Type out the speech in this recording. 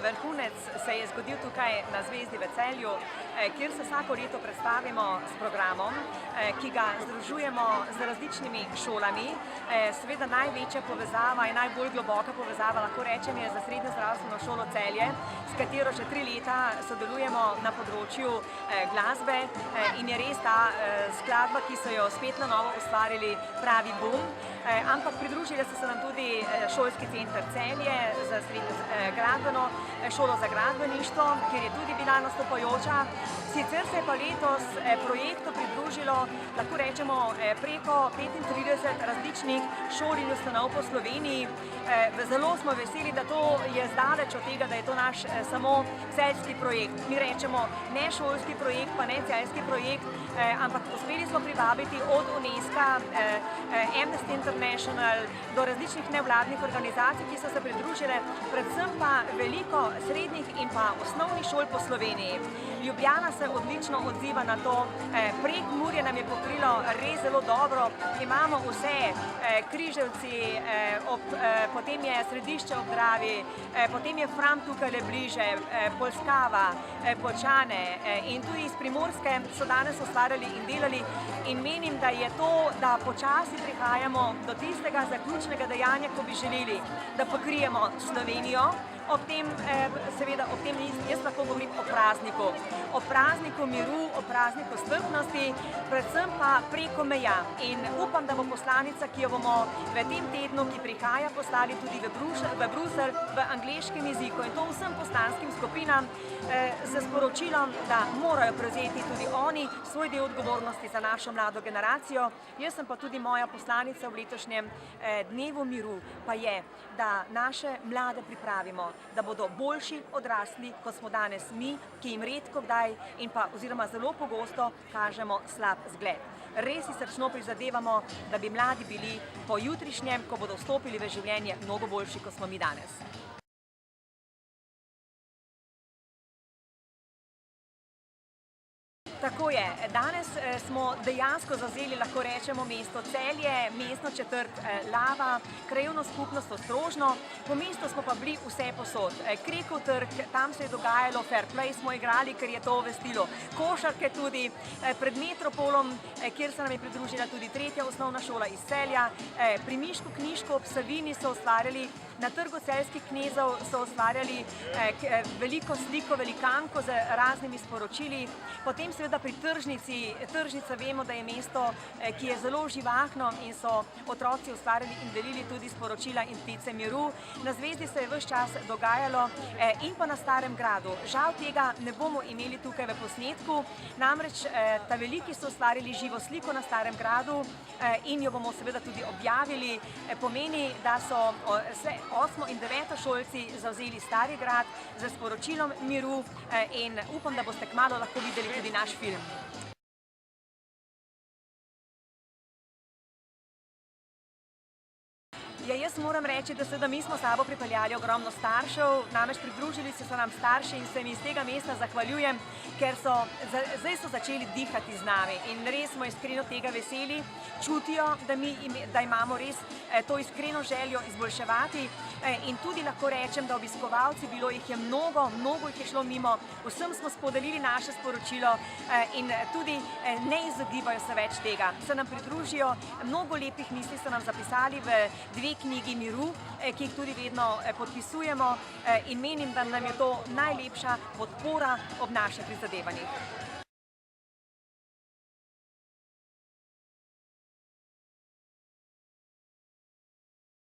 vrhunec se je zgodil tukaj na Zvezdi v Celju, kjer se vsako leto predstavimo s programom, ki ga združujemo z različnimi šolami. Seveda največja povezava in najbolj globoka povezava, lahko rečem, je za Srednjo zdravstveno šolo Celje, s katero že 3 leta sodelujemo na področju glasbe in je res ta skladba, ki so jo spet na novo ustvarili, pravi bum. Ampak pridružili so se nam tudi Šolski center Celje za gradbeno šolo za gradbeništvo, kjer je tudi bila nastopajoča. Sicer se je pa letos projektu pridružilo, lahko rečemo, preko 35 različnih šol in ustanov po Sloveniji. Zelo smo veseli, da to je zdaleč od tega, da je to naš samo celjski projekt. Mi rečemo ne šolski projekt, pa ne celjski projekt, ampak uspeli smo privabiti od UNESCO, Amnesty International do različnih nevladnih organizacij, ki so se pridružile, predvsem pa veliko srednjih in pa osnovnih šol po Sloveniji. Ljubljana se odlično odziva na to, Prekmurje nam je pokrilo res zelo dobro, imamo vse, Križevci, potem je Središče ob Dravi, potem je Fram tukaj le bliže, Polskava, Poljčane in tudi iz Primorske so danes ustvarjali in delali in menim, da je to, da počasi prihajamo do tistega zaključnega dejanja, ko bi želeli, da pokrijemo Slovenijo. Ob tem, seveda, ob tem jaz lahko govorim o prazniku miru, o prazniku strpnosti, predvsem pa preko meja. In upam, da bo poslanica, ki jo bomo v tem tednu, ki prihaja, poslali tudi v Bruselj v angleškem jeziku in to vsem poslanskim skupinam z sporočilom, da morajo prevzeti tudi oni svoj del odgovornosti za našo mlado generacijo. Jaz sem pa tudi moja poslanica v letošnjem dnevu miru, pa je, da naše mlade pripravimo, da bodo boljši odrasli, kot smo danes mi, ki jim redko kdaj in pa oziroma zelo pogosto kažemo slab zgled. Res si srčno prizadevamo, da bi mladi bili po jutrišnjem, ko bodo vstopili v življenje, mnogo boljši, kot smo mi danes. Tako je. Danes smo dejansko zavzeli, lahko rečemo, mesto Celje, mestno četrt Lava, krajevno skupnost Ostrožno. Po mestu smo pa bili vse posod. Krekov trg, tam se je dogajalo, Fair Play smo igrali, ker je to vestilo. Košarke tudi, pred Metropolom, kjer se nam je pridružila tudi 3. osnovna šola iz Celja. Pri Mišku Knjižko ob Savinji so ustvarjali, na Trgu celjskih knezov so ustvarjali veliko sliko, velikanko z raznimi sporočili. Potem seveda pri tržnici. Tržnica vemo, da je mesto, ki je zelo živahno in so otroci ustvarjali in delili tudi sporočila in ptice miru. Na Zvezdi se je ves čas dogajalo in pa na Starem gradu. Žal tega ne bomo imeli tukaj v posnetku, namreč ta veliki so ustvarjali živo sliko na Starem gradu in jo bomo seveda tudi objavili. Pomeni, da so 8. in 9. šolci zavzeli Stari grad z sporočilom miru in upam, da boste kmalu lahko videli tudi naš film. Ja, jaz moram reči, da seveda mi smo s sabo pripeljali ogromno staršev, namreč pridružili se nam starši in se mi iz tega mesta zahvaljujem, ker zdaj so začeli dihati z nami in res smo iskreno tega veseli, čutijo, da imamo res to iskreno željo izboljševati in tudi lahko rečem, da obiskovalci, bilo jih je mnogo jih je šlo mimo, vsem smo podelili naše sporočilo in tudi ne izogibajo se več tega. Se nam pridružijo, mnogo lepih misli so nam zapisali v 2 knjigi miru, ki jih tudi vedno podpisujemo in menim, da nam je to najlepša podpora ob naših prizadevanjih.